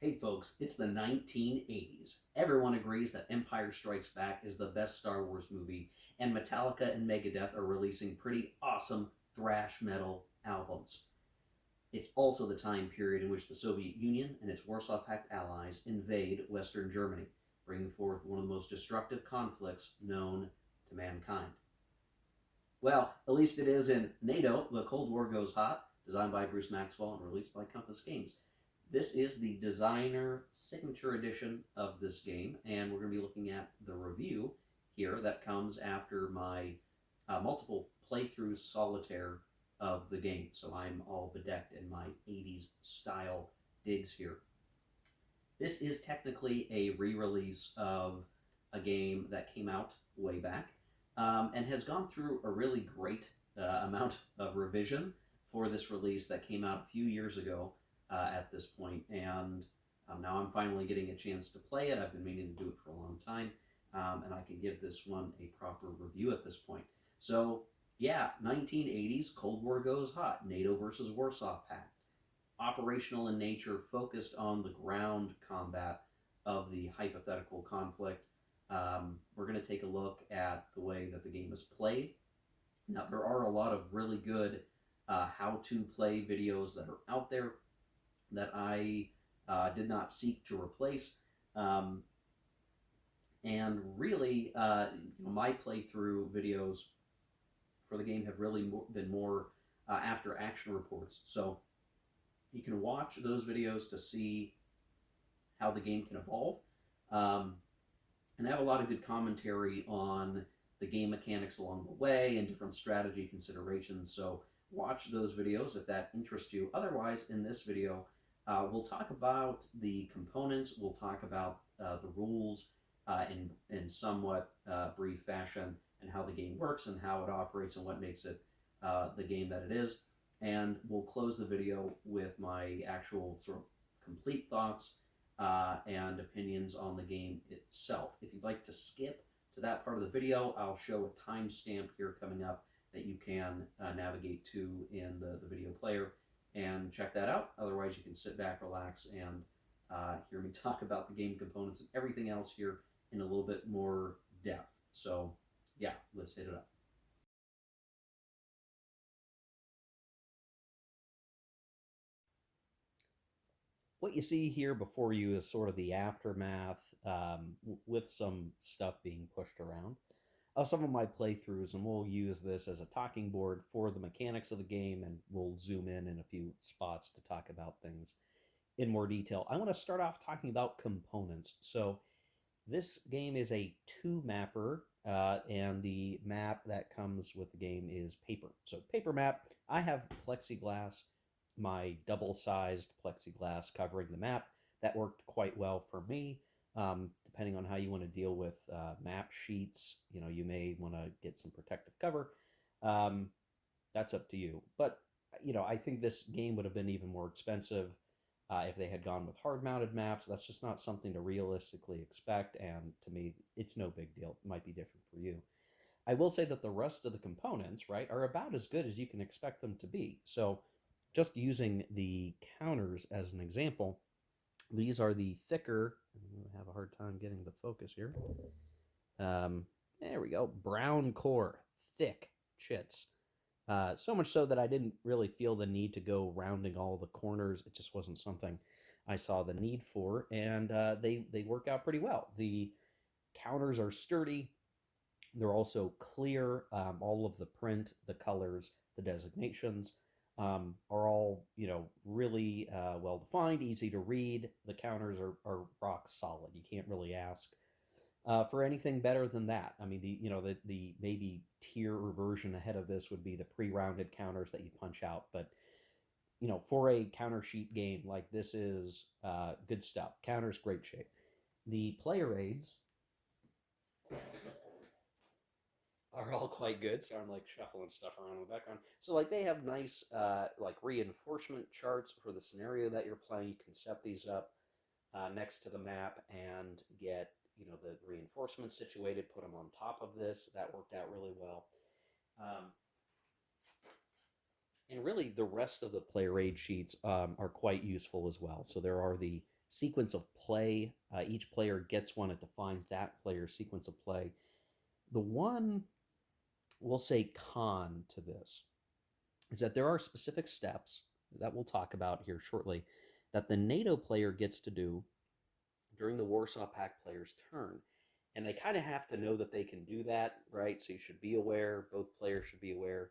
Hey folks, it's the 1980s. Everyone agrees that Empire Strikes Back is the best Star Wars movie, and Metallica and Megadeth are releasing pretty awesome thrash metal albums. It's also the time period in which the Soviet Union and its Warsaw Pact allies invade Western Germany, bringing forth one of the most destructive conflicts known to mankind. Well, at least it is in NATO, The Cold War Goes Hot, designed by Bruce Maxwell and released by Compass Games. This is the designer signature edition of this game, and we're going to be looking at the review here that comes after my multiple playthroughs solitaire of the game. So I'm all bedecked in my 80s style digs here. This is technically a re release of a game that came out way back and has gone through a really great amount of revision for this release that came out a few years ago at this point, and now I'm finally getting a chance to play it. I've been meaning to do it for a long time, and I can give this one a proper review at this point. So, yeah, 1980s, Cold War Goes Hot, NATO versus Warsaw Pact. Operational in nature, focused on the ground combat of the hypothetical conflict. We're going to take a look at the way that the game is played. Now, there are a lot of really good how to play videos that are out there that I did not seek to replace. Um, and really, my playthrough videos for the game have really been more after action reports. So you can watch those videos to see how the game can evolve. Um, and I have a lot of good commentary on the game mechanics along the way and different strategy considerations. So watch those videos if that interests you. Otherwise, in this video, we'll talk about the components, we'll talk about the rules in somewhat brief fashion, and how the game works and how it operates and what makes it the game that it is. And we'll close the video with my actual sort of complete thoughts and opinions on the game itself. If you'd like to skip to that part of the video, I'll show a timestamp here coming up that you can navigate to in the video player and check that out. Otherwise, you can sit back, relax, and hear me talk about the game components and everything else here in a little bit more depth. So, yeah, let's hit it up. What you see here before you is sort of the aftermath with some stuff being pushed around of some of my playthroughs, and we'll use this as a talking board for the mechanics of the game, and we'll zoom in a few spots to talk about things in more detail. I want to start off talking about components. So this game is a two mapper, and the map that comes with the game is paper. So paper map, I have plexiglass, my double-sized plexiglass covering the map. That worked quite well for me. Depending on how you want to deal with map sheets, you may want to get some protective cover. Um, that's up to you. But I think this game would have been even more expensive if they had gone with hard-mounted maps. That's just not something to realistically expect, and to me, it's no big deal. It might be different for you. I will say that the rest of the components, right, are about as good as you can expect them to be. So, just using the counters as an example, these are the thicker. I have a hard time getting the focus here. There we go. Brown core, thick chits. So much so that I didn't really feel the need to go rounding all the corners. It just wasn't something I saw the need for, and they work out pretty well. The counters are sturdy. They're also clear. All of the print, the colors, the designations are all really well defined, easy to read. The counters are rock solid. You can't really ask for anything better than that. I mean, the maybe tier or version ahead of this would be the pre-rounded counters that you punch out, but for a counter sheet game, like, this is good stuff. Counters, great shape. The player aids are all quite good. So I'm like shuffling stuff around in the background. So like they have nice like reinforcement charts for the scenario that you're playing. You can set these up next to the map and get the reinforcements situated. Put them on top of this. That worked out really well. Um, and really, the rest of the player aid sheets are quite useful as well. So there are the sequence of play. Each player gets one. It defines that player's sequence of play. The one, we'll say, con to this is that there are specific steps that we'll talk about here shortly that the NATO player gets to do during the Warsaw Pact player's turn. And they kind of have to know that they can do that, right? So you should be aware, both players should be aware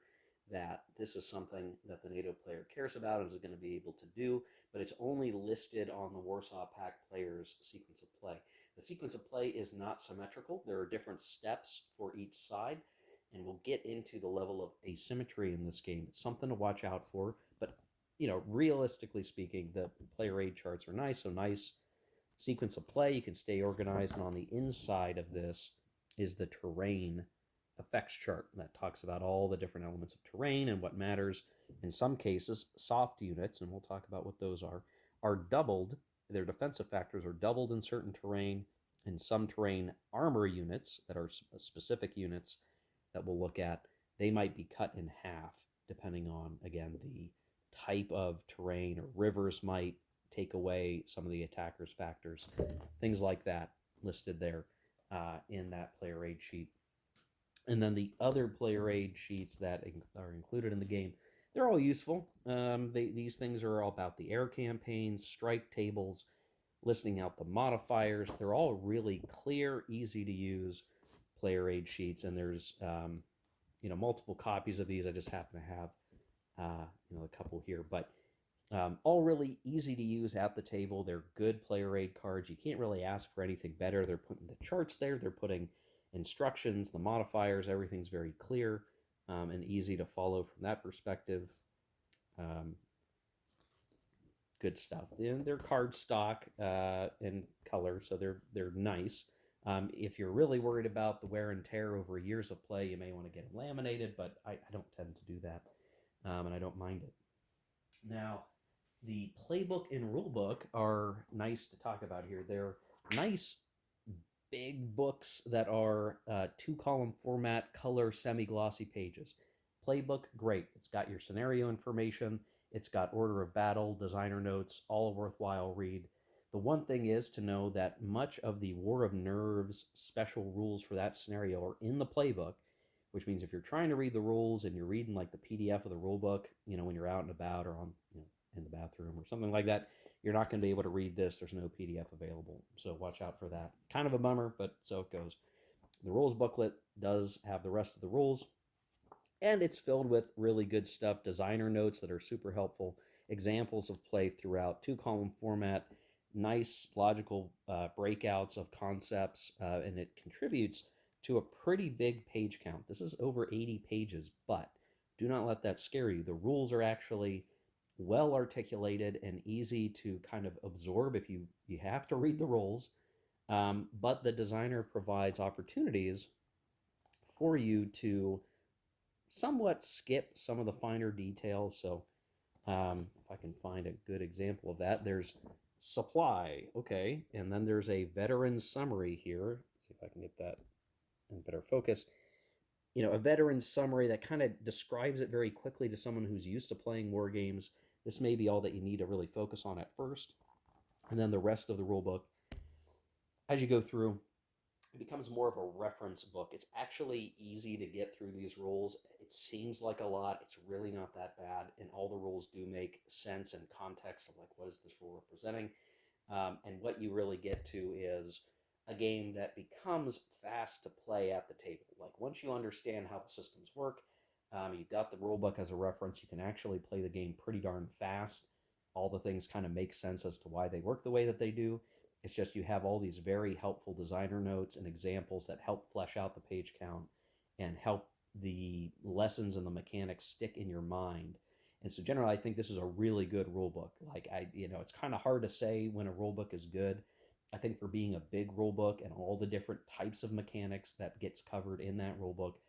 that this is something that the NATO player cares about and is going to be able to do, but it's only listed on the Warsaw Pact player's sequence of play. The sequence of play is not symmetrical. There are different steps for each side, and we'll get into the level of asymmetry in this game. It's something to watch out for, but realistically speaking, the player aid charts are nice, so nice sequence of play. You can stay organized, and on the inside of this is the terrain effects chart that talks about all the different elements of terrain and what matters. In some cases, soft units, and we'll talk about what those are doubled. Their defensive factors are doubled in certain terrain. In some terrain, armor units that are specific units that we'll look at, they might be cut in half depending on, again, the type of terrain, or rivers might take away some of the attacker's factors, things like that listed there in that player aid sheet. And then the other player aid sheets that are included in the game, they're all useful. These things are all about the air campaigns, strike tables, listing out the modifiers. They're all really clear, easy to use player aid sheets, and there's multiple copies of these. I just happen to have a couple here, but all really easy to use at the table. They're good player aid cards. You can't really ask for anything better. They're putting the charts there. They're putting instructions, the modifiers. Everything's very clear and easy to follow from that perspective. Good stuff. And they're card stock in color, so they're nice. If you're really worried about the wear and tear over years of play, you may want to get them laminated, but I don't tend to do that, and I don't mind it. Now, the playbook and rulebook are nice to talk about here. They're nice big books that are two-column format, color, semi-glossy pages. Playbook, great. It's got your scenario information. It's got order of battle, designer notes, all a worthwhile read. The one thing is to know that much of the War of Nerves special rules for that scenario are in the playbook, which means if you're trying to read the rules and you're reading like the PDF of the rulebook, when you're out and about or on, in the bathroom or something like that, you're not going to be able to read this. There's no PDF available. So watch out for that. Kind of a bummer, but so it goes. The rules booklet does have the rest of the rules, and it's filled with really good stuff. Designer notes that are super helpful, examples of play throughout, two-column format, nice logical breakouts of concepts, and it contributes to a pretty big page count. This is over 80 pages, but do not let that scare you. The rules are actually well articulated and easy to kind of absorb if you have to read the rules, but the designer provides opportunities for you to somewhat skip some of the finer details. So if I can find a good example of that, there's supply, okay, and then there's a veteran summary here. Let's see if I can get that in better focus. A veteran summary that kind of describes it very quickly to someone who's used to playing war games. This may be all that you need to really focus on at first. And then the rest of the rule book, as you go through, it becomes more of a reference book. It's actually easy to get through these rules. It seems like a lot. It's really not that bad. And all the rules do make sense and context of like, what is this rule representing? And what you really get to is a game that becomes fast to play at the table. Like once you understand how the systems work, you've got the rule book as a reference, you can actually play the game pretty darn fast. All the things kind of make sense as to why they work the way that they do. It's just you have all these very helpful designer notes and examples that help flesh out the page count and help the lessons and the mechanics stick in your mind. And so generally, I think this is a really good rule book. Like it's kind of hard to say when a rule book is good. I think for being a big rule book and all the different types of mechanics that gets covered in that rule book,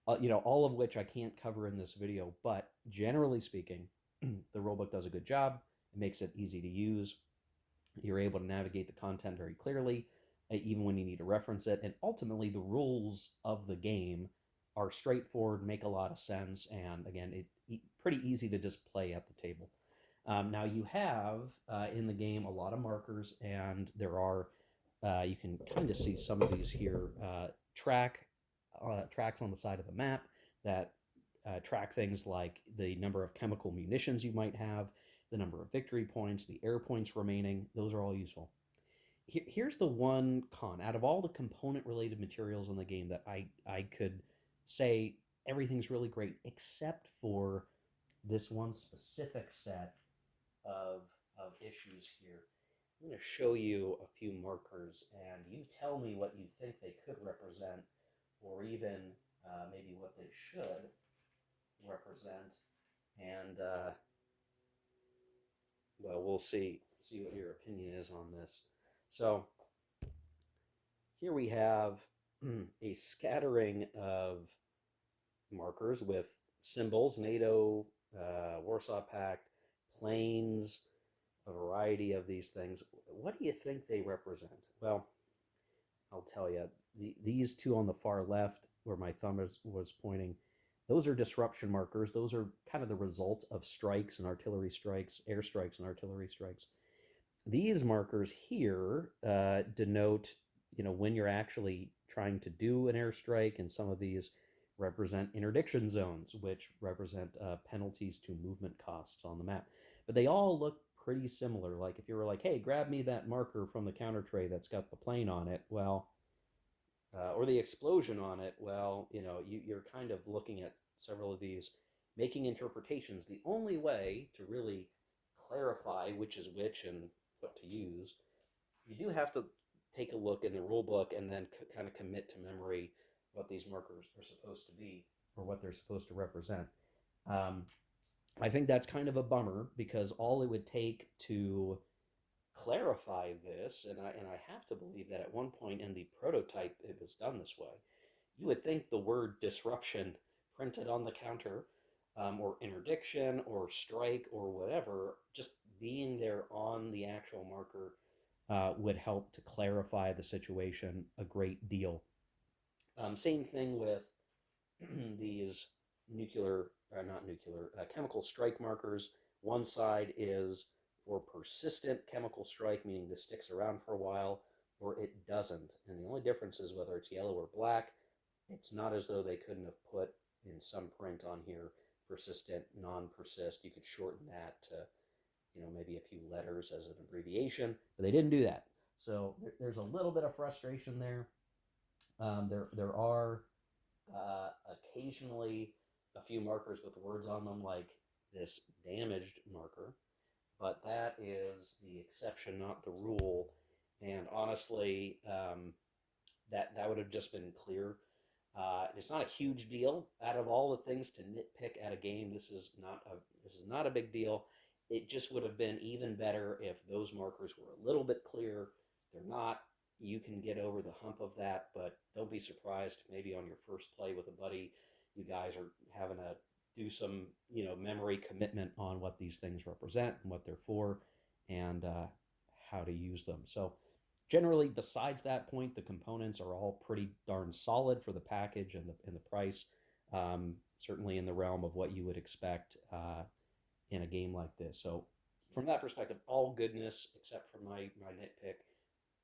all of which I can't cover in this video, but generally speaking, the rule book does a good job. It makes it easy to use. You're able to navigate the content very clearly, even when you need to reference it. And ultimately, the rules of the game are straightforward, make a lot of sense, and again, pretty easy to just play at the table. Now you have in the game a lot of markers, and there are you can kind of see some of these here tracks on the side of the map that track things like the number of chemical munitions you might have, the number of victory points, the air points remaining. Those are all useful. Here's the one con out of all the component related materials in the game that I could say everything's really great except for this one specific set of issues here. I'm going to show you a few markers, and you tell me what you think they could represent, or even maybe what they should represent. And well, we'll see what your opinion is on this. So here we have a scattering of markers with symbols: NATO, Warsaw Pact, planes, a variety of these things. What do you think they represent? Well, I'll tell you. These two on the far left, where my thumb was pointing, those are disruption markers. Those are kind of the result of strikes and artillery strikes, airstrikes and artillery strikes. These markers here denote, when you're actually trying to do an airstrike, and some of these represent interdiction zones, which represent penalties to movement costs on the map. But they all look pretty similar. Like if you were like, hey, grab me that marker from the counter tray that's got the plane on it, well, or the explosion on it, well, you're kind of looking at several of these, making interpretations. The only way to really clarify which is which and what to use, you do have to take a look in the rule book and then kind of commit to memory what these markers are supposed to be or what they're supposed to represent. Um, I think that's kind of a bummer because all it would take to clarify this, and I have to believe that at one point in the prototype it was done this way. You would think the word disruption printed on the counter, or interdiction, or strike, or whatever, just being there on the actual marker would help to clarify the situation a great deal. Same thing with these not nuclear, chemical strike markers. One side is for persistent chemical strike, meaning this sticks around for a while, or it doesn't. And the only difference is whether it's yellow or black. It's not as though they couldn't have put in some print on here persistent, non-persist. You could shorten that to, maybe a few letters as an abbreviation, but they didn't do that. So there's a little bit of frustration there. There are occasionally a few markers with words on them, like this damaged marker, but that is the exception, not the rule. And honestly, that would have just been clear. It's not a huge deal. Out of all the things to nitpick at a game, this is not a big deal. It just would have been even better if those markers were a little bit clearer. They're not. You can get over the hump of that, but don't be surprised if maybe on your first play with a buddy, you guys are having to do some, memory commitment on what these things represent and what they're for, and how to use them. So generally, besides that point, the components are all pretty darn solid for the package and the price. Certainly in the realm of what you would expect in a game like this. So from that perspective, all goodness except for my nitpick.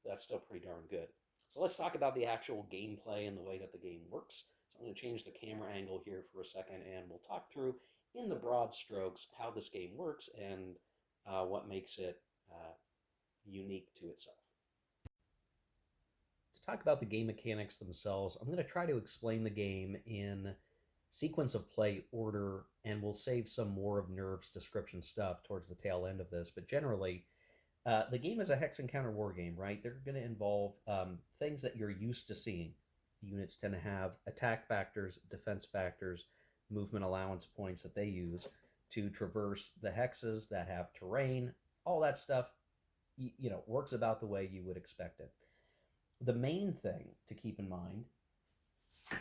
That's still pretty darn good. So let's talk about the actual gameplay and the way that the game works. So I'm going to change the camera angle here for a second, and we'll talk through in the broad strokes how this game works and what makes it unique to itself. To talk about the game mechanics themselves, I'm going to try to explain the game in sequence of play order, and we'll save some more of Nerve's description stuff towards the tail end of this. But generally, the game is a hex and counter war game, right? They're going to involve things that you're used to seeing. Units tend to have attack factors, defense factors, movement allowance points that they use to traverse the hexes that have terrain. All that stuff, works about the way you would expect it. The main thing to keep in mind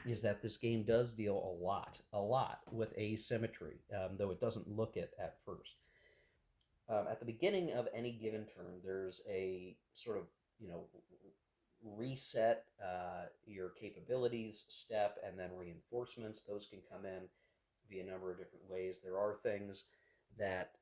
is that this game does deal a lot with asymmetry, though it doesn't look it at first. At the beginning of any given turn, there's a sort of, reset your capabilities step, and then reinforcements. Those can come in via a number of different ways. There are things that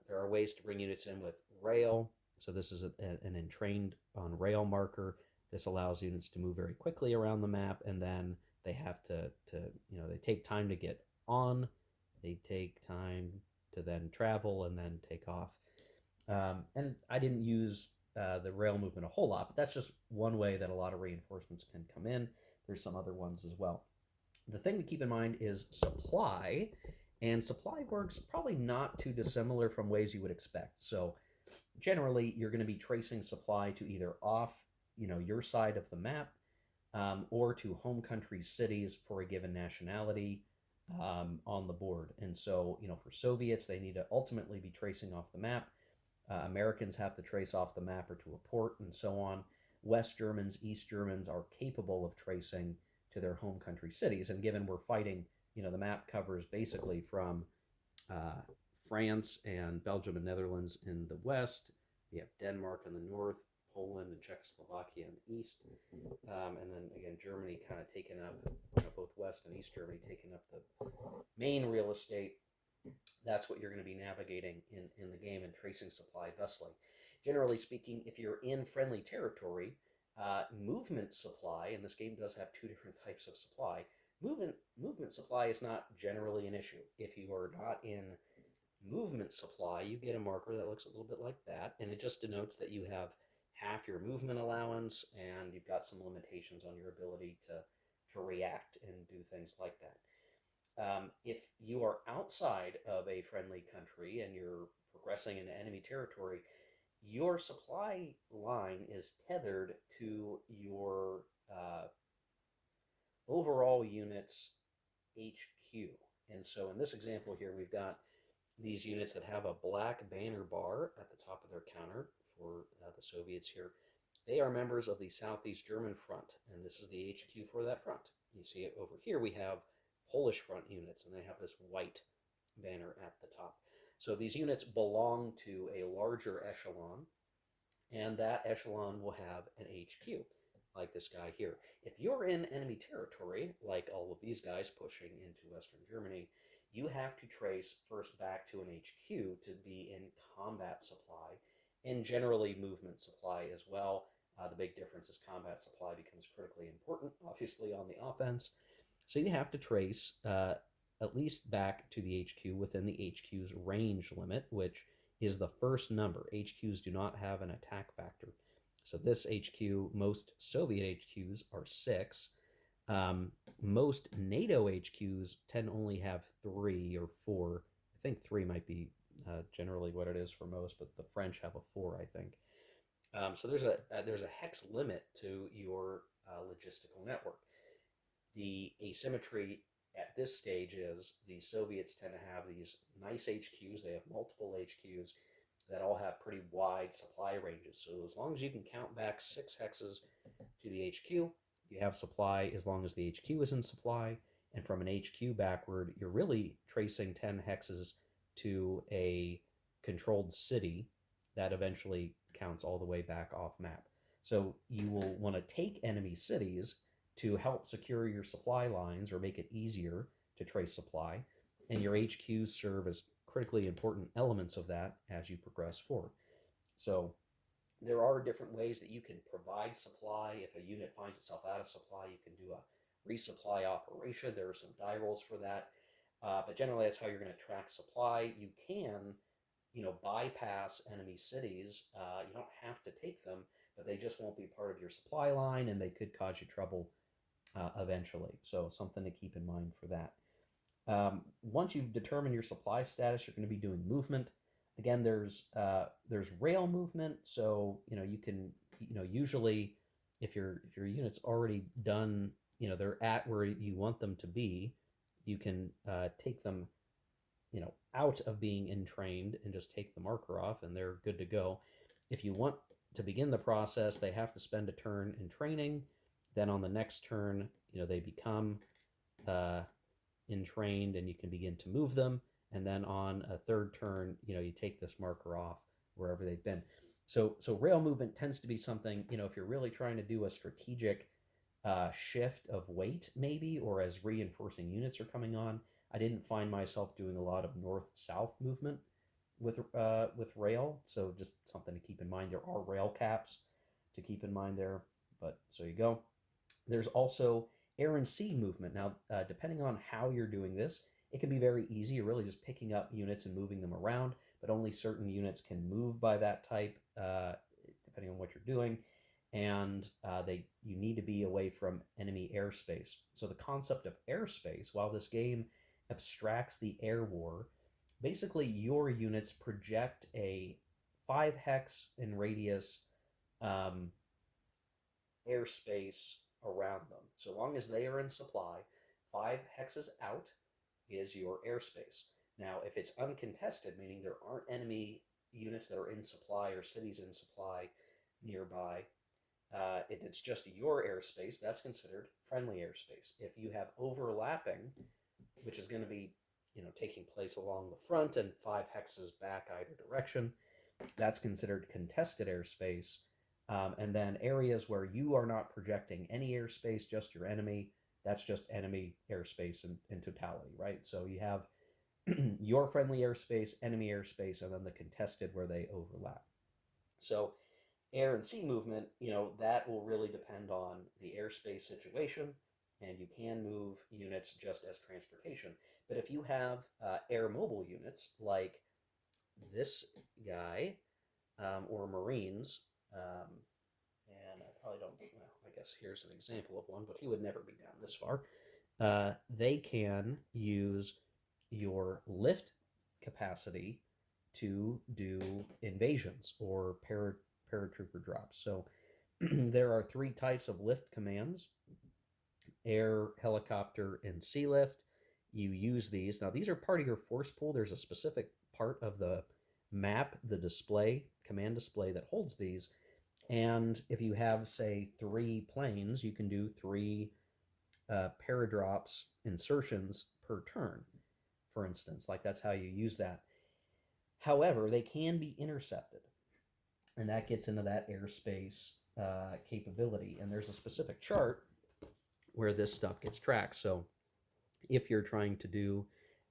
there are ways to bring units in with rail. So this is an entrained on rail marker. This allows units to move very quickly around the map, and then they have to they take time to get on, they take time to then travel and then take off. And I didn't use the rail movement a whole lot, but that's just one way that a lot of reinforcements can come in. There's some other ones as well. The thing to keep in mind is supply, and supply works probably not too dissimilar from ways you would expect. So generally, you're going to be tracing supply to either off, your side of the map, or to home country cities for a given nationality on the board. And so, for Soviets, they need to ultimately be tracing off the map. Americans have to trace off the map or to a port, and so on. West Germans, East Germans are capable of tracing to their home country cities. And given we're fighting, the map covers basically from uh, France and Belgium and Netherlands in the west. We have Denmark in the north, Poland and Czechoslovakia in the east, and then again Germany kind of taking up, both West and East Germany taking up the main real estate. That's what you're going to be navigating in the game and tracing supply thusly. Generally speaking, if you're in friendly territory, movement supply, and this game does have two different types of supply. Movement supply is not generally an issue. If you are not in movement supply, you get a marker that looks a little bit like that, and it just denotes that you have half your movement allowance and you've got some limitations on your ability to react and do things like that. If you are outside of a friendly country and you're progressing into enemy territory, your supply line is tethered to your overall unit's HQ. And so in this example here, we've got these units that have a black banner bar at the top of their counter for the Soviets here. They are members of the Southeast German Front, and this is the HQ for that front. You see it over here, we have Polish front units, and they have this white banner at the top. So these units belong to a larger echelon, and that echelon will have an HQ, like this guy here. If you're in enemy territory, like all of these guys pushing into Western Germany, you have to trace first back to an HQ to be in combat supply, and generally movement supply as well. The big difference is combat supply becomes critically important, obviously, on the offense. So you have to trace at least back to the HQ within the HQ's range limit, which is the first number. HQs do not have an attack factor. So this HQ, most Soviet HQs are 6. Most NATO HQs tend to only have 3 or 4. I think 3 might be generally what it is for most, but the French have a 4, I think. So there's a hex limit to your logistical network. The asymmetry at this stage is the Soviets tend to have these nice HQs. They have multiple HQs that all have pretty wide supply ranges. So as long as you can count back 6 hexes to the HQ, you have supply as long as the HQ is in supply. And from an HQ backward, you're really tracing 10 hexes to a controlled city that eventually counts all the way back off map. So you will want to take enemy cities to help secure your supply lines or make it easier to trace supply. And your HQs serve as critically important elements of that as you progress forward. So there are different ways that you can provide supply. If a unit finds itself out of supply, you can do a resupply operation. There are some die rolls for that. But generally, that's how you're going to track supply. You can, bypass enemy cities. You don't have to take them, but they just won't be part of your supply line, and they could cause you trouble eventually. So something to keep in mind for that. Once you've determined your supply status, you're going to be doing movement. Again, there's rail movement, so you can usually if your unit's already done, they're at where you want them to be, you can take them out of being entrained and just take the marker off, and they're good to go. If you want to begin the process, they have to spend a turn in training. Then on the next turn, they become entrained, and you can begin to move them. And then on a third turn, you take this marker off wherever they've been. So rail movement tends to be something, if you're really trying to do a strategic shift of weight, maybe, or as reinforcing units are coming on, I didn't find myself doing a lot of north-south movement with rail, so just something to keep in mind. There are rail caps to keep in mind there, but so you go. There's also air and sea movement. Now, depending on how you're doing this, it can be very easy. You're really just picking up units and moving them around, but only certain units can move by that type, depending on what you're doing. And you need to be away from enemy airspace. So the concept of airspace, while this game abstracts the air war, basically your units project a 5 hex in radius um, airspace around them. So long as they are in supply, 5 hexes out is your airspace. Now, if it's uncontested, meaning there aren't enemy units that are in supply or cities in supply nearby, and it's just your airspace, that's considered friendly airspace. If you have overlapping, which is going to be taking place along the front and 5 hexes back either direction, that's considered contested airspace. And then areas where you are not projecting any airspace, just your enemy, that's just enemy airspace in totality, right? So you have your friendly airspace, enemy airspace, and then the contested where they overlap. So air and sea movement, that will really depend on the airspace situation, and you can move units just as transportation. But if you have air mobile units like this guy, or Marines, and I probably don't, well, I guess here's an example of one, but he would never be down this far. They can use your lift capacity to do invasions or paratrooper drops. So there are 3 types of lift commands: air, helicopter, and sea lift. You use these. Now, these are part of your force pool. There's a specific part of the map, the display, command display, that holds these. And if you have, say, 3 planes, you can do 3 paradrops insertions per turn, for instance. Like, that's how you use that. However, they can be intercepted, and that gets into that airspace capability. And there's a specific chart where this stuff gets tracked. So if you're trying to do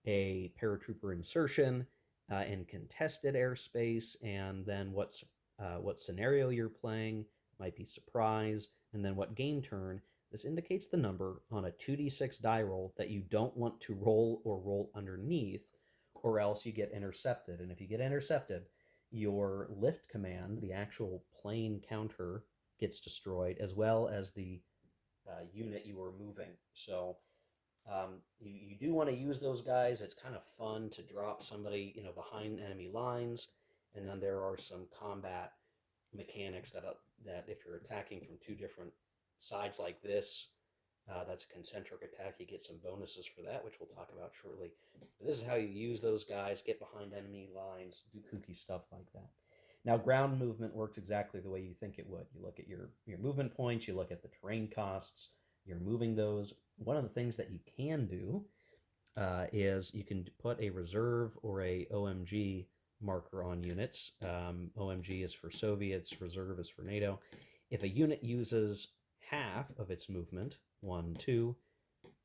a paratrooper insertion in contested airspace, and then what scenario you're playing, might be surprise, and then what game turn. This indicates the number on a 2d6 die roll that you don't want to roll or roll underneath, or else you get intercepted. And if you get intercepted, your lift command, the actual plane counter, gets destroyed, as well as the unit you were moving. So you do want to use those guys. It's kind of fun to drop somebody behind enemy lines, and then there are some combat mechanics that if you're attacking from 2 different sides like this, that's a concentric attack. You get some bonuses for that, which we'll talk about shortly. But this is how you use those guys: get behind enemy lines, do kooky stuff like that. Now, ground movement works exactly the way you think it would. You look at your movement points, you look at the terrain costs, you're moving those. One of the things that you can do is you can put a reserve or a OMG marker on units. OMG is for Soviets, reserve is for NATO. If a unit uses half of its movement, 1, 2,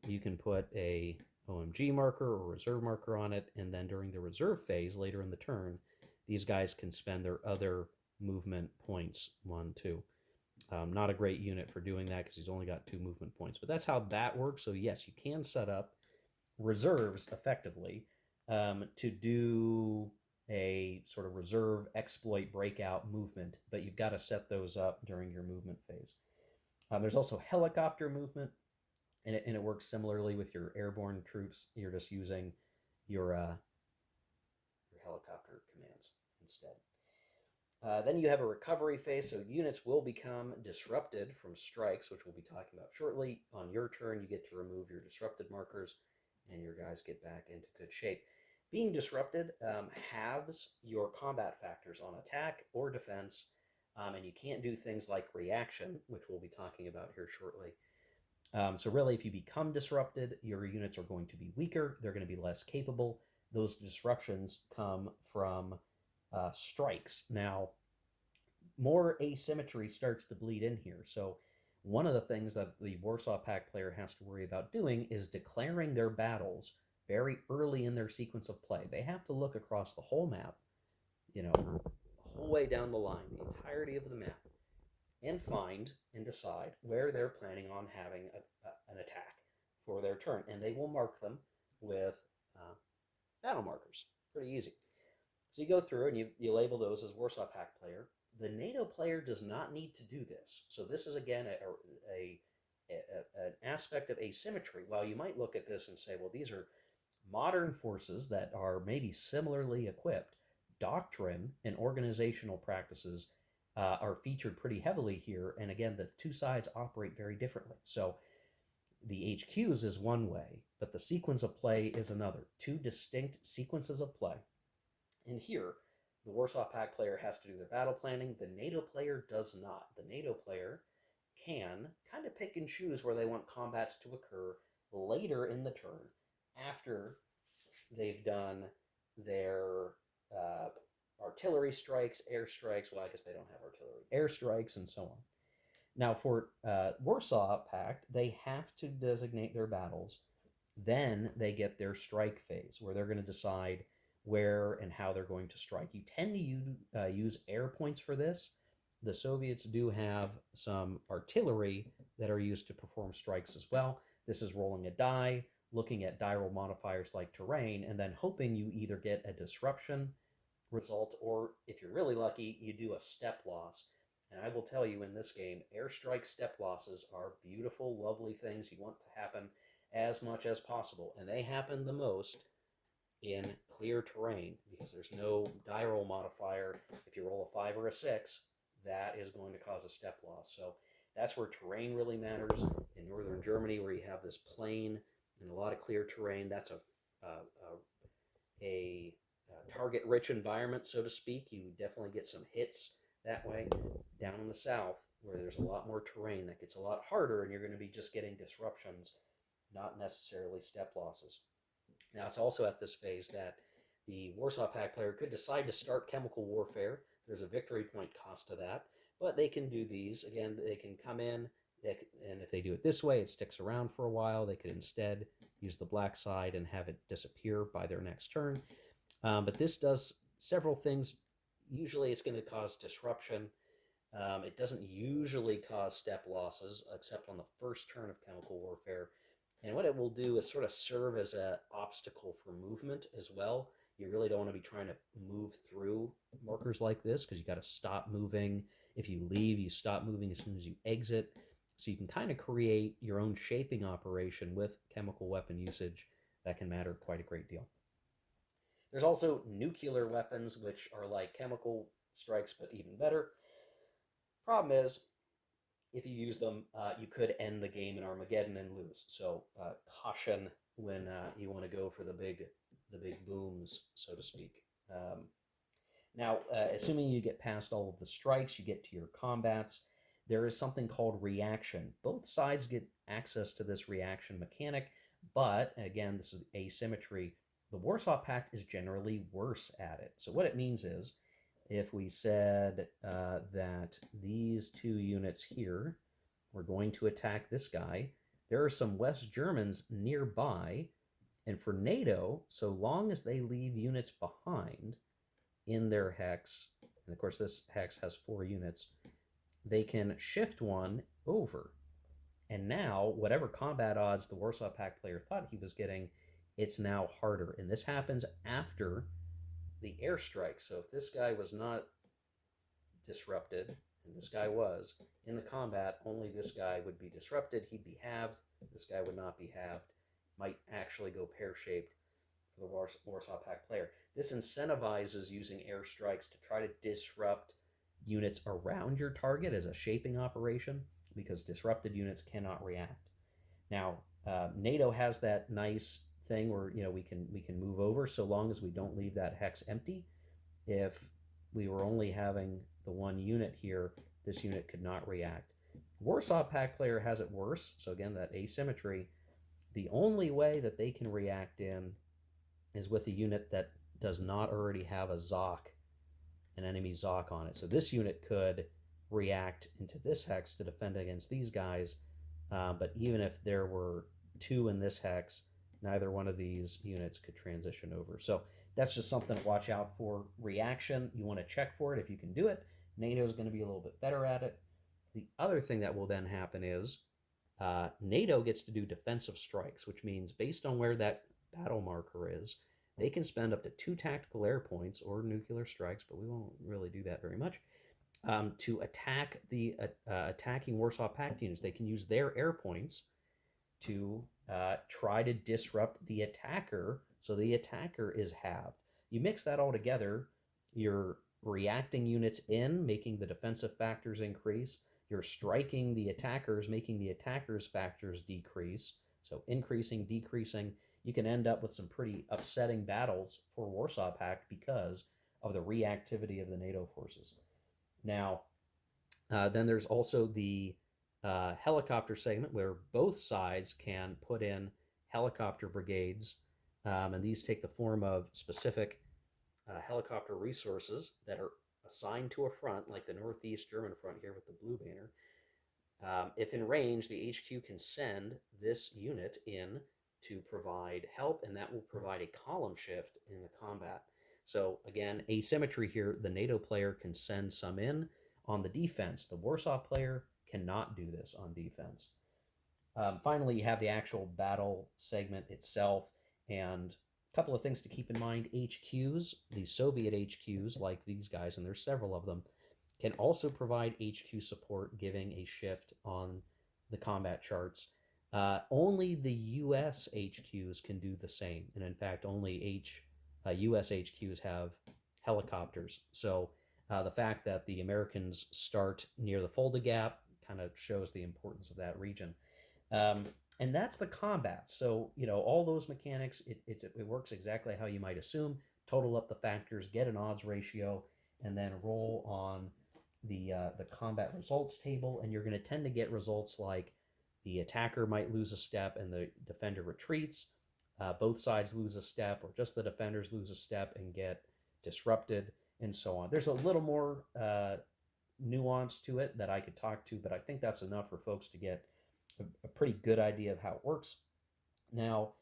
you can put a OMG marker or reserve marker on it, and then during the reserve phase later in the turn, these guys can spend their other movement points, 1, 2. Not a great unit for doing that because he's only got 2 movement points, but that's how that works. So yes, you can set up reserves effectively to do a sort of reserve exploit breakout movement, but you've got to set those up during your movement phase. There's also helicopter movement, and it works similarly with your airborne troops. You're just using your helicopter commands instead. Then you have a recovery phase, so units will become disrupted from strikes, which we'll be talking about shortly. On your turn, you get to remove your disrupted markers, and your guys get back into good shape. Being disrupted halves your combat factors on attack or defense, and you can't do things like reaction, which we'll be talking about here shortly. So really, if you become disrupted, your units are going to be weaker. They're going to be less capable. Those disruptions come from strikes. Now, more asymmetry starts to bleed in here. So one of the things that the Warsaw Pact player has to worry about doing is declaring their battles very early in their sequence of play. They have to look across the whole map, the whole way down the line, the entirety of the map, and find and decide where they're planning on having an attack for their turn. And they will mark them with uh, battle markers. Pretty easy. So you go through and you label those as Warsaw Pact player. The NATO player does not need to do this. So this is, again, an aspect of asymmetry. While you might look at this and say, well, these are modern forces that are maybe similarly equipped, doctrine and organizational practices are featured pretty heavily here. And again, the two sides operate very differently. So the HQs is one way, but the sequence of play is another. Two distinct sequences of play. And here, the Warsaw Pact player has to do their battle planning. The NATO player does not. The NATO player can kind of pick and choose where they want combats to occur later in the turn after they've done their artillery strikes, air strikes. Well, I guess they don't have artillery. Air strikes and so on. Now, for Warsaw Pact, they have to designate their battles. Then they get their strike phase, where they're going to decide where and how they're going to strike. You tend to use air points for this. The Soviets do have some artillery that are used to perform strikes as well. This is rolling a die, looking at die roll modifiers like terrain, and then hoping you either get a disruption result, or if you're really lucky, you do a step loss. And I will tell you, in this game, airstrike step losses are beautiful, lovely things you want to happen as much as possible. And they happen the most in clear terrain because there's no die roll modifier. If you roll a 5 or a 6, that is going to cause a step loss. So that's where terrain really matters. In northern Germany, where you have this plain and a lot of clear terrain, that's a target-rich environment, so to speak. You definitely get some hits that way. Down in the south, where there's a lot more terrain, that gets a lot harder, and you're going to be just getting disruptions, not necessarily step losses. Now, it's also at this phase that the Warsaw Pact player could decide to start chemical warfare. There's a victory point cost to that, but they can do these. Again, they can come in, and if they do it this way, it sticks around for a while. They could instead use the black side and have it disappear by their next turn. But this does several things. Usually it's going to cause disruption. It doesn't usually cause step losses, except on the first turn of chemical warfare. And what it will do is sort of serve as an obstacle for movement as well. You really don't want to be trying to move through markers like this because you got to stop moving. If you leave, you stop moving as soon as you exit. So you can kind of create your own shaping operation with chemical weapon usage that can matter quite a great deal. There's also nuclear weapons, which are like chemical strikes, but even better. Problem is, if you use them, you could end the game in Armageddon and lose. So caution when you want to go for the big booms, so to speak. Now, assuming you get past all of the strikes, you get to your combats. There is something called reaction. Both sides get access to this reaction mechanic, but again, this is asymmetry. The Warsaw Pact is generally worse at it. So what it means is, if we said that these two units here were going to attack this guy, there are some West Germans nearby, and for NATO, so long as they leave units behind in their hex, and of course this hex has 4 units, they can shift one over. And now, whatever combat odds the Warsaw Pact player thought he was getting, it's now harder. And this happens after the airstrike. So if this guy was not disrupted, and this guy was, in the combat, only this guy would be disrupted. He'd be halved. This guy would not be halved. Might actually go pear-shaped for the Warsaw Pact player. This incentivizes using airstrikes to try to disrupt units around your target as a shaping operation, because disrupted units cannot react. Now, NATO has that nice thing where we can move over so long as we don't leave that hex empty. If we were only having the one unit here, this unit could not react. Warsaw Pact player has it worse. So again, that asymmetry. The only way that they can react in is with a unit that does not already have a Zoc, an enemy Zoc on it. So this unit could react into this hex to defend against these guys. But even if there were 2 in this hex, neither one of these units could transition over. So that's just something to watch out for. Reaction, you want to check for it if you can do it. NATO is going to be a little bit better at it. The other thing that will then happen is NATO gets to do defensive strikes, which means based on where that battle marker is, they can spend up to 2 tactical air points or nuclear strikes, but we won't really do that very much, to attack the attacking Warsaw Pact units. They can use their air points to try to disrupt the attacker, so the attacker is halved. You mix that all together, you're reacting units in, making the defensive factors increase. You're striking the attackers, making the attackers' factors decrease. So increasing, decreasing. You can end up with some pretty upsetting battles for Warsaw Pact because of the reactivity of the NATO forces. Now, then there's also the helicopter segment where both sides can put in helicopter brigades, and these take the form of specific helicopter resources that are assigned to a front, like the Northeast German front here with the blue banner. If in range, the HQ can send this unit in to provide help, and that will provide a column shift in the combat. So again, asymmetry here. The NATO player can send some in on the defense. The Warsaw player cannot do this on defense. Finally, you have the actual battle segment itself, and a couple of things to keep in mind. HQs, the Soviet HQs, like these guys, and there's several of them, can also provide HQ support, giving a shift on the combat charts. Only the US HQs can do the same, and in fact, only US HQs have helicopters. So the fact that the Americans start near the Fulda Gap kind of shows the importance of that region. Um, and that's the combat. So, all those mechanics, it works exactly how you might assume. Total up the factors, get an odds ratio, and then roll on the combat results table, and you're going to tend to get results like the attacker might lose a step and the defender retreats. Both sides lose a step, or just the defenders lose a step and get disrupted, and so on. There's a little more nuance to it that I could talk to, but I think that's enough for folks to get a pretty good idea of how it works. Now,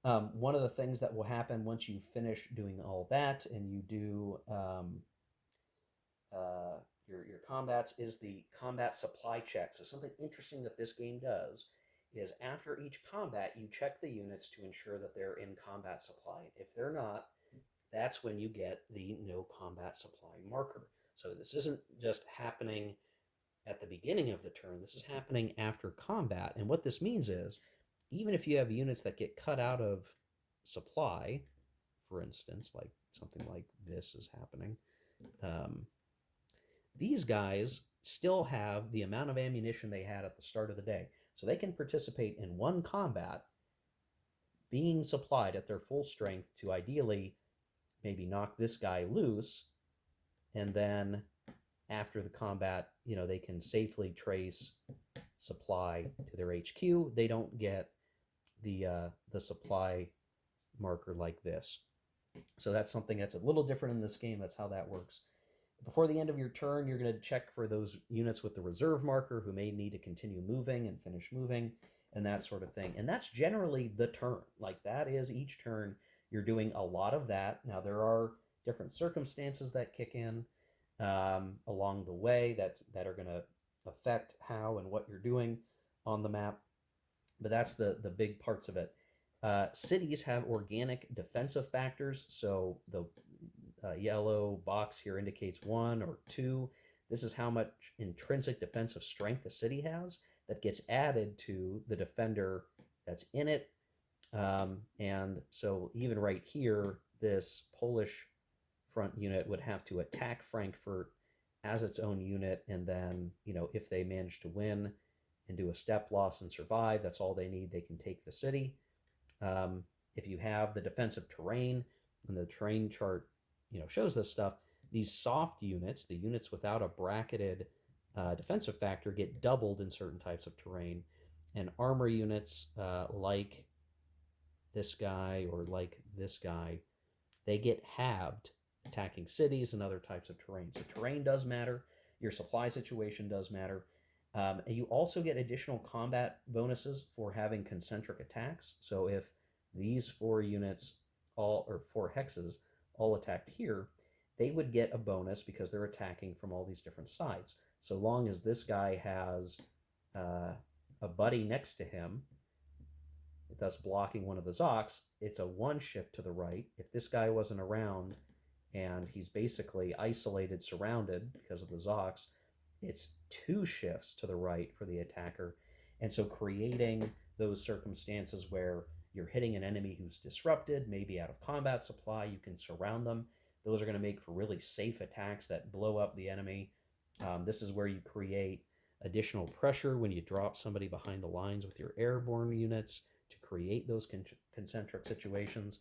one of the things that will happen once you finish doing all that and you do your combats is the combat supply check. So something interesting that this game does is after each combat, you check the units to ensure that they're in combat supply. If they're not, that's when you get the no combat supply marker. So this isn't just happening at the beginning of the turn. This is happening after combat. And what this means is, even if you have units that get cut out of supply, for instance, like something like this is happening, these guys still have the amount of ammunition they had at the start of the day. So they can participate in one combat being supplied at their full strength to ideally maybe knock this guy loose, and then after the combat, they can safely trace supply to their HQ. They don't get the supply marker like this. So that's something that's a little different in this game. That's how that works. Before the end of your turn, you're going to check for those units with the reserve marker who may need to continue moving and finish moving and that sort of thing. And that's generally the turn. Like that is each turn. You're doing a lot of that. Now, there are different circumstances that kick in along the way that are going to affect how and what you're doing on the map. But that's the big parts of it. Cities have organic defensive factors. So the yellow box here indicates 1 or 2. This is how much intrinsic defensive strength the city has that gets added to the defender that's in it. And so even right here, this Polish front unit would have to attack Frankfurt as its own unit, and then if they manage to win and do a step loss and survive, that's all they need. They can take the city. If you have the defensive terrain, and the terrain chart shows this stuff, these soft units, the units without a bracketed defensive factor, get doubled in certain types of terrain, and armor units like this guy or like this guy, they get halved attacking cities and other types of terrain. So terrain does matter. Your supply situation does matter. And you also get additional combat bonuses for having concentric attacks. So if these 4 units, all or 4 hexes, all attacked here, they would get a bonus because they're attacking from all these different sides. So long as this guy has a buddy next to him, thus blocking one of the Zocs, it's a 1 shift to the right. If this guy wasn't around and he's basically isolated, surrounded because of the Zocs, it's 2 shifts to the right for the attacker. And so creating those circumstances where you're hitting an enemy who's disrupted, maybe out of combat supply, you can surround them. Those are going to make for really safe attacks that blow up the enemy. This is where you create additional pressure when you drop somebody behind the lines with your airborne units to create those concentric situations.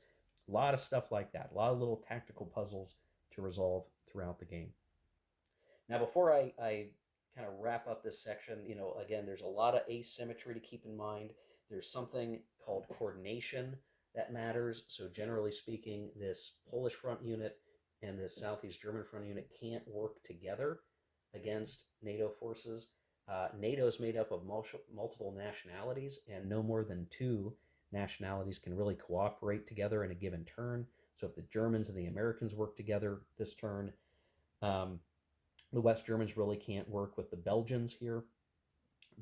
A lot of stuff like that, a lot of little tactical puzzles to resolve throughout the game. Now, before I kind of wrap up this section, again, there's a lot of asymmetry to keep in mind. There's something called coordination that matters. So, generally speaking, this Polish front unit and this Southeast German front unit can't work together against NATO forces. NATO is made up of multiple nationalities, and no more than 2 nationalities can really cooperate together in a given turn. So, if the Germans and the Americans work together this turn, um, the West Germans really can't work with the Belgians here.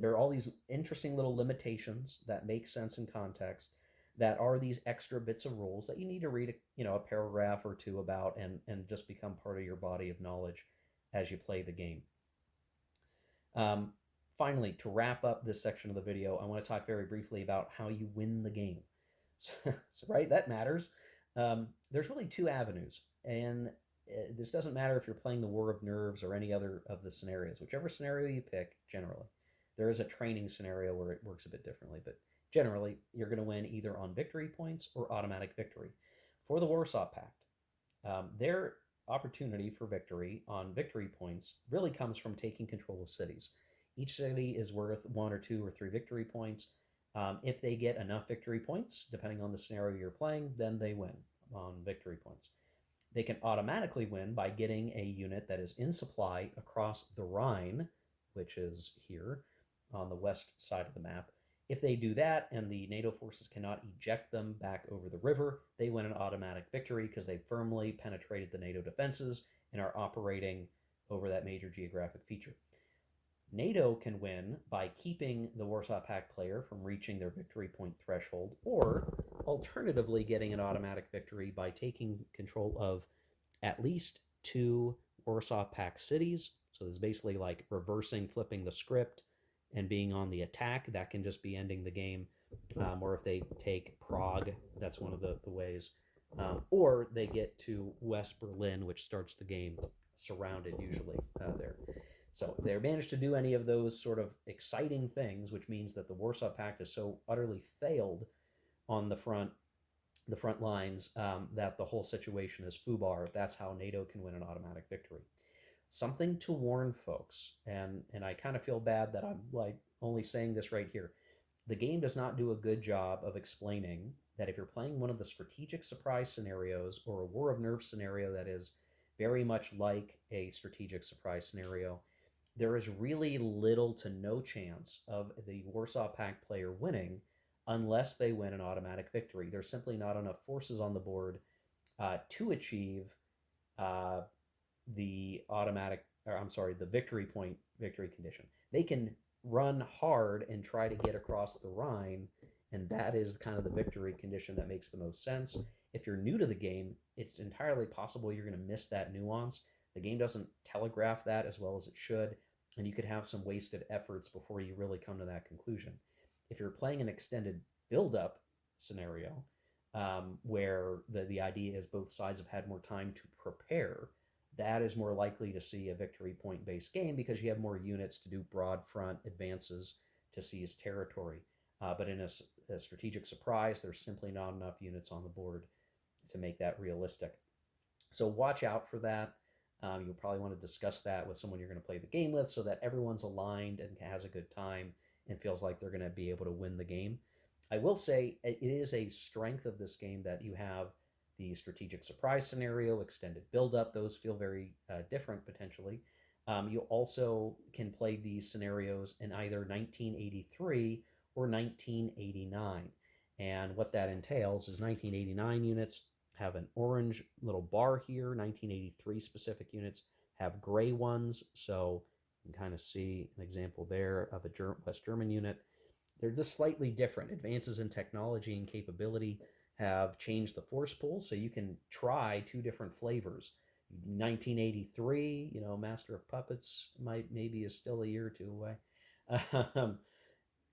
There are all these interesting little limitations that make sense in context that are these extra bits of rules that you need to read a paragraph or two about and just become part of your body of knowledge as you play the game. Um, Finally, to wrap up this section of the video, I want to talk very briefly about how you win the game. So right, that matters. There's really 2 avenues, and this doesn't matter if you're playing the War of Nerves or any other of the scenarios. Whichever scenario you pick, generally, there is a training scenario where it works a bit differently, but generally, you're going to win either on victory points or automatic victory. For the Warsaw Pact, their opportunity for victory on victory points really comes from taking control of cities. Each city is worth 1 or 2 or 3 victory points. If they get enough victory points, depending on the scenario you're playing, then they win on victory points. They can automatically win by getting a unit that is in supply across the Rhine, which is here on the west side of the map. If they do that and the NATO forces cannot eject them back over the river, they win an automatic victory because they firmly penetrated the NATO defenses and are operating over that major geographic feature. NATO can win by keeping the Warsaw Pact player from reaching their victory point threshold, or alternatively getting an automatic victory by taking control of at least 2 Warsaw Pact cities. So this is basically like reversing, flipping the script and being on the attack. That can just be ending the game. Or if they take Prague, that's one of the ways. Or they get to West Berlin, which starts the game surrounded usually there. So if they manage to do any of those sort of exciting things, which means that the Warsaw Pact is so utterly failed on the front lines that the whole situation is foobar, that's how NATO can win an automatic victory. Something to warn folks, and I kind of feel bad that I'm like only saying this right here. The game does not do a good job of explaining that if you're playing one of the strategic surprise scenarios or a War of Nerves scenario that is very much like a strategic surprise scenario, there is really little to no chance of the Warsaw Pact player winning unless they win an automatic victory. There's simply not enough forces on the board to achieve the automatic, or I'm sorry, the victory point victory condition. They can run hard and try to get across the Rhine, and that is kind of the victory condition that makes the most sense. If you're new to the game, it's entirely possible you're going to miss that nuance. The game doesn't telegraph that as well as it should, and you could have some wasted efforts before you really come to that conclusion. If you're playing an extended build-up scenario, where the idea is both sides have had more time to prepare, that is more likely to see a victory point based game because you have more units to do broad front advances to seize territory. But in a strategic surprise, there's simply not enough units on the board to make that realistic. So watch out for that. You'll probably want to discuss that with someone you're going to play the game with so that everyone's aligned and has a good time and feels like they're going to be able to win the game. I will say it is a strength of this game that you have the strategic surprise scenario, extended build-up. Those feel very different potentially. You also can play these scenarios in either 1983 or 1989. And what that entails is 1989 units have an orange little bar here. 1983 specific units have gray ones. So you can kind of see an example there of a West German unit. They're just slightly different. Advances in technology and capability have changed the force pool, so you can try two different flavors. 1983, Master of Puppets might maybe is still a year or two away.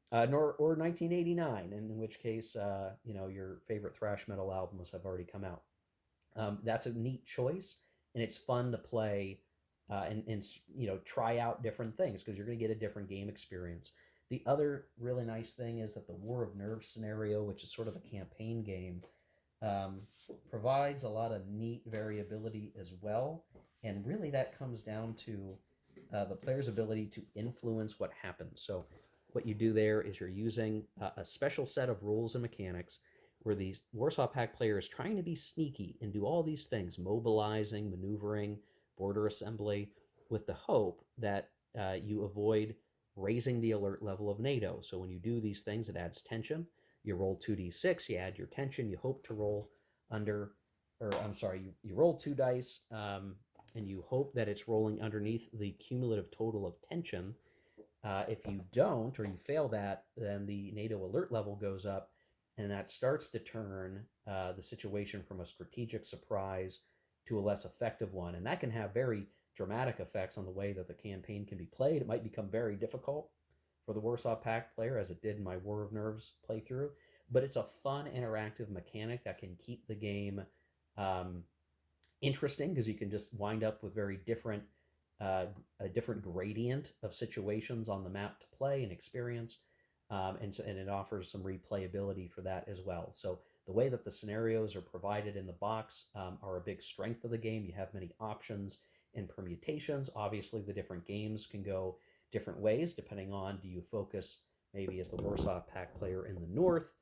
Um, or 1989, in which case, your favorite thrash metal albums have already come out. That's a neat choice, and it's fun to play and try out different things because you're going to get a different game experience. The other really nice thing is that the War of Nerves scenario, which is sort of a campaign game, um, provides a lot of neat variability as well. And really, that comes down to the player's ability to influence what happens. So, what you do there is you're using a special set of rules and mechanics where the Warsaw Pact player is trying to be sneaky and do all these things, mobilizing, maneuvering, border assembly, with the hope that you avoid raising the alert level of NATO. So when you do these things, it adds tension. You roll 2d6, you add your tension, you hope to roll under, or I'm sorry, you roll two dice, and you hope that it's rolling underneath the cumulative total of tension. If you don't, or you fail that, then the NATO alert level goes up, and that starts to turn the situation from a strategic surprise to a less effective one. And that can have very dramatic effects on the way that the campaign can be played. It might become very difficult for the Warsaw Pact player, as it did in my War of Nerves playthrough, but it's a fun interactive mechanic that can keep the game um, interesting because you can just wind up with very different a different gradient of situations on the map to play and experience, and it offers some replayability for that as well. So the way that the scenarios are provided in the box are a big strength of the game. You have many options and permutations. Obviously, the different games can go different ways depending on, do you focus maybe as the Warsaw Pact player in the north,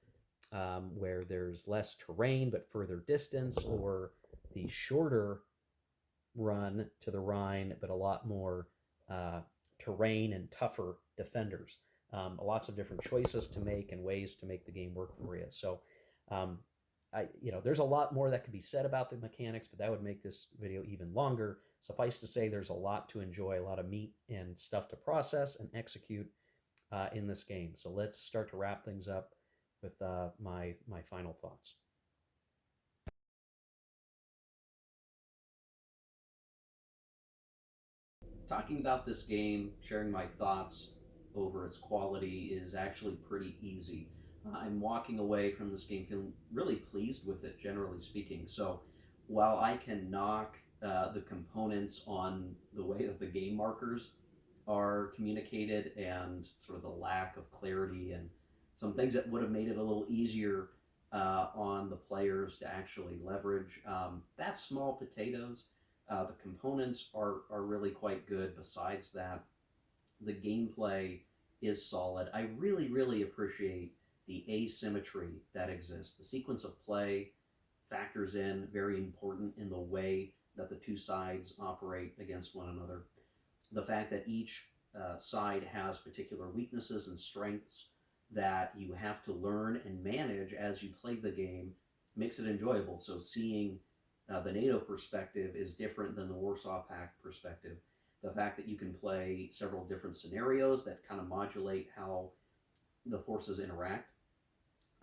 where there's less terrain but further distance, or the shorter run to the Rhine, but a lot more terrain and tougher defenders. Lots of different choices to make and ways to make the game work for you. So, um, there's a lot more that could be said about the mechanics, but that would make this video even longer. Suffice to say, there's a lot to enjoy, a lot of meat and stuff to process and execute in this game. So let's start to wrap things up with my final thoughts. Talking about this game, sharing my thoughts over its quality is actually pretty easy. I'm walking away from this game feeling really pleased with it, generally speaking. So while I can knock the components on the way that the game markers are communicated and sort of the lack of clarity and some things that would have made it a little easier on the players to actually leverage, that's small potatoes. The components are really quite good. Besides that, the gameplay is solid. I really, really appreciate the asymmetry that exists. The sequence of play factors in very important in the way that the two sides operate against one another. The fact that each side has particular weaknesses and strengths that you have to learn and manage as you play the game makes it enjoyable. So seeing the NATO perspective is different than the Warsaw Pact perspective. The fact that you can play several different scenarios that kind of modulate how the forces interact,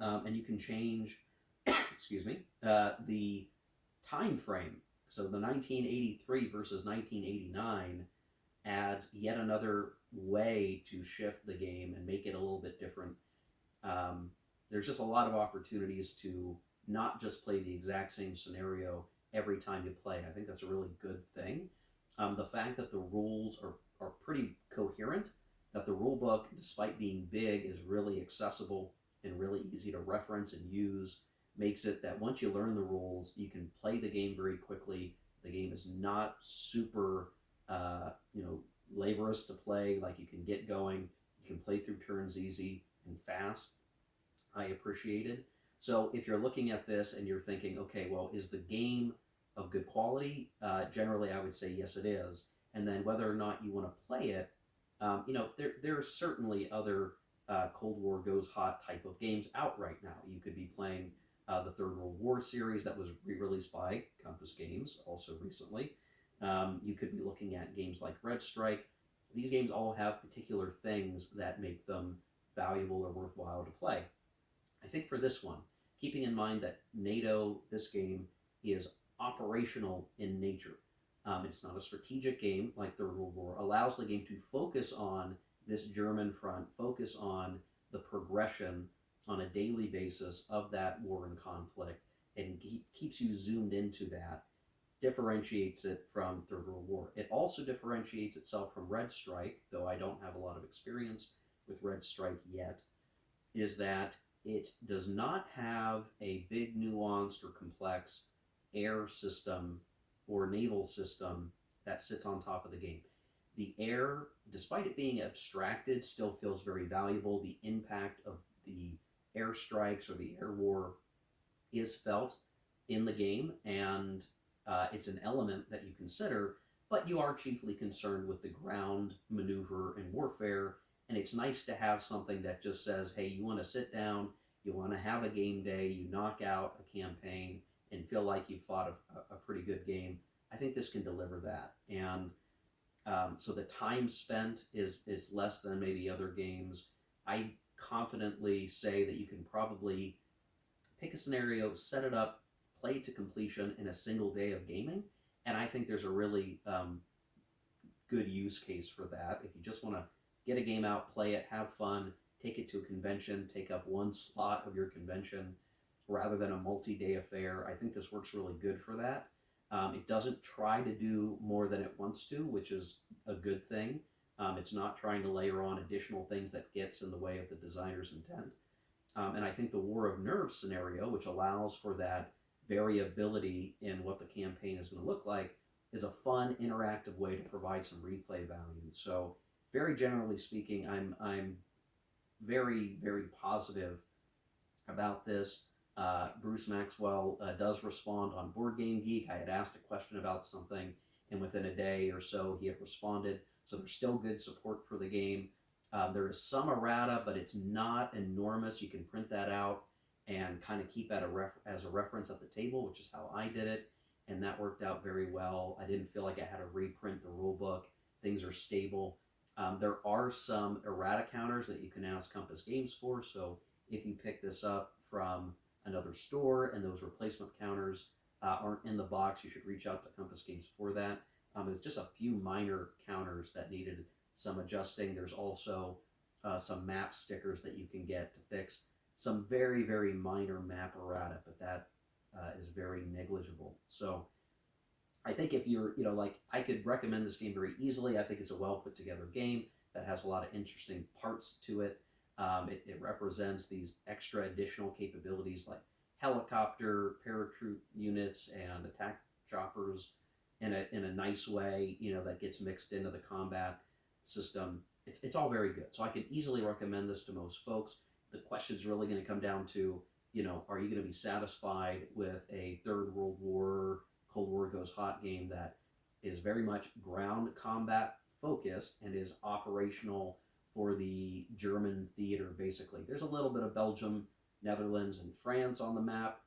and you can change, excuse me, the time frame. So the 1983 versus 1989 adds yet another way to shift the game and make it a little bit different. There's just a lot of opportunities to not just play the exact same scenario every time you play. I think that's a really good thing. The fact that the rules are pretty coherent, that the rule book, despite being big, is really accessible and really easy to reference and use, makes it that once you learn the rules, you can play the game very quickly. The game is not super, laborious to play. Like, you can get going, you can play through turns easy and fast. I appreciate it. So if you're looking at this and you're thinking, okay, well, is the game of good quality? Generally, I would say yes, it is. And then whether or not you want to play it, there are certainly other Cold War Goes Hot type of games out right now. You could be playing the Third World War series that was re-released by Compass Games also recently. You could be looking at games like Red Strike. These games all have particular things that make them valuable or worthwhile to play. I think for this one, keeping in mind that NATO, this game, is operational in nature. It's not a strategic game like Third World War. Allows the game to focus on this German front, focus on the progression on a daily basis of that war and conflict, and keeps you zoomed into that. Differentiates it from Third World War. It also differentiates itself from Red Strike, though I don't have a lot of experience with Red Strike yet, is that it does not have a big, nuanced, or complex air system or naval system that sits on top of the game. The air, despite it being abstracted, still feels very valuable. The impact of the airstrikes or the air war is felt in the game, and it's an element that you consider, but you are chiefly concerned with the ground maneuver and warfare. And it's nice to have something that just says, hey, you want to sit down, you want to have a game day, you knock out a campaign and feel like you've fought a pretty good game. I think this can deliver that. And so the time spent is less than maybe other games. I confidently say that you can probably pick a scenario, set it up, play it to completion in a single day of gaming. And I think there's a really good use case for that. If you just want to get a game out, play it, have fun, take it to a convention, take up one slot of your convention rather than a multi-day affair, I think this works really good for that. It doesn't try to do more than it wants to, which is a good thing. It's not trying to layer on additional things that gets in the way of the designer's intent. And I think the War of Nerves scenario, which allows for that variability in what the campaign is going to look like, is a fun, interactive way to provide some replay value. So, very generally speaking, I'm very, very positive about this. Bruce Maxwell does respond on Board Game Geek. I had asked a question about something, and within a day or so, he had responded. So there's still good support for the game. There is some errata, but it's not enormous. You can print that out and kind of keep at as a reference at the table, which is how I did it, and that worked out very well. I didn't feel like I had to reprint the rule book. Things are stable. There are some errata counters that you can ask Compass Games for, so if you pick this up from another store and those replacement counters aren't in the box, you should reach out to Compass Games for that. It's just a few minor counters that needed some adjusting. There's also some map stickers that you can get to fix some very, very minor map errata, but that is very negligible. So I think if you're, like, I could recommend this game very easily. I think it's a well put together game that has a lot of interesting parts to it. It represents these extra additional capabilities like helicopter, paratroop units, and attack choppers in a nice way, that gets mixed into the combat system. It's all very good. So I could easily recommend this to most folks. The question is really going to come down to, are you going to be satisfied with a Third World War, Cold War Goes Hot game that is very much ground combat focused and is operational for the German theater, basically. There's a little bit of Belgium, Netherlands, and France on the map,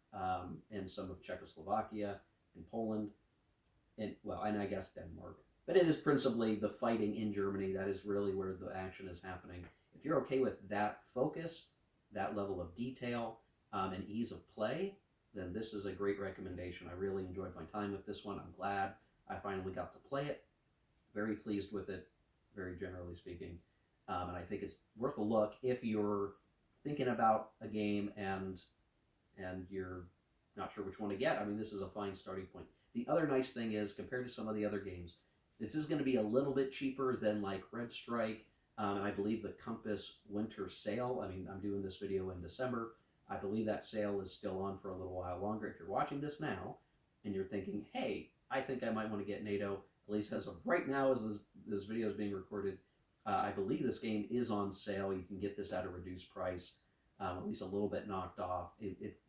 and some of Czechoslovakia and Poland, and I guess Denmark. But it is principally the fighting in Germany. That is really where the action is happening. If you're okay with that focus, that level of detail, and ease of play, then this is a great recommendation. I really enjoyed my time with this one. I'm glad I finally got to play it. Very pleased with it, very generally speaking. And I think it's worth a look if you're thinking about a game and you're not sure which one to get. I mean, this is a fine starting point. The other nice thing is, compared to some of the other games, this is going to be a little bit cheaper than like Red Strike, and I believe the Compass Winter Sale. I mean, I'm doing this video in December. I believe that sale is still on for a little while longer. If you're watching this now and you're thinking, hey, I think I might want to get NATO, at least as of right now as this video is being recorded, I believe this game is on sale. You can get this at a reduced price, at least a little bit knocked off.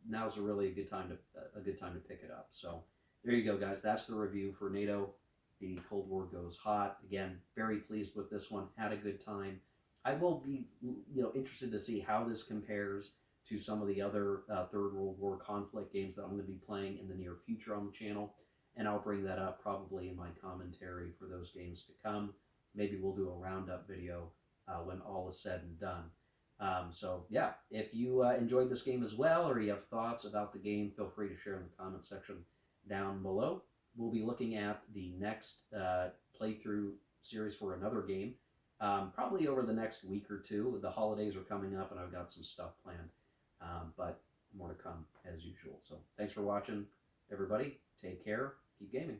Now's a good time to pick it up. So there you go, guys. That's the review for NATO. The Cold War Goes Hot. Again, very pleased with this one. Had a good time. I will be interested to see how this compares to some of the other Third World War conflict games that I'm going to be playing in the near future on the channel, and I'll bring that up probably in my commentary for those games to come. Maybe we'll do a roundup video when all is said and done. So yeah, if you enjoyed this game as well, or you have thoughts about the game, feel free to share in the comment section down below. We'll be looking at the next playthrough series for another game, probably over the next week or two. The holidays are coming up, and I've got some stuff planned, but more to come as usual. So thanks for watching, everybody. Take care. Keep gaming.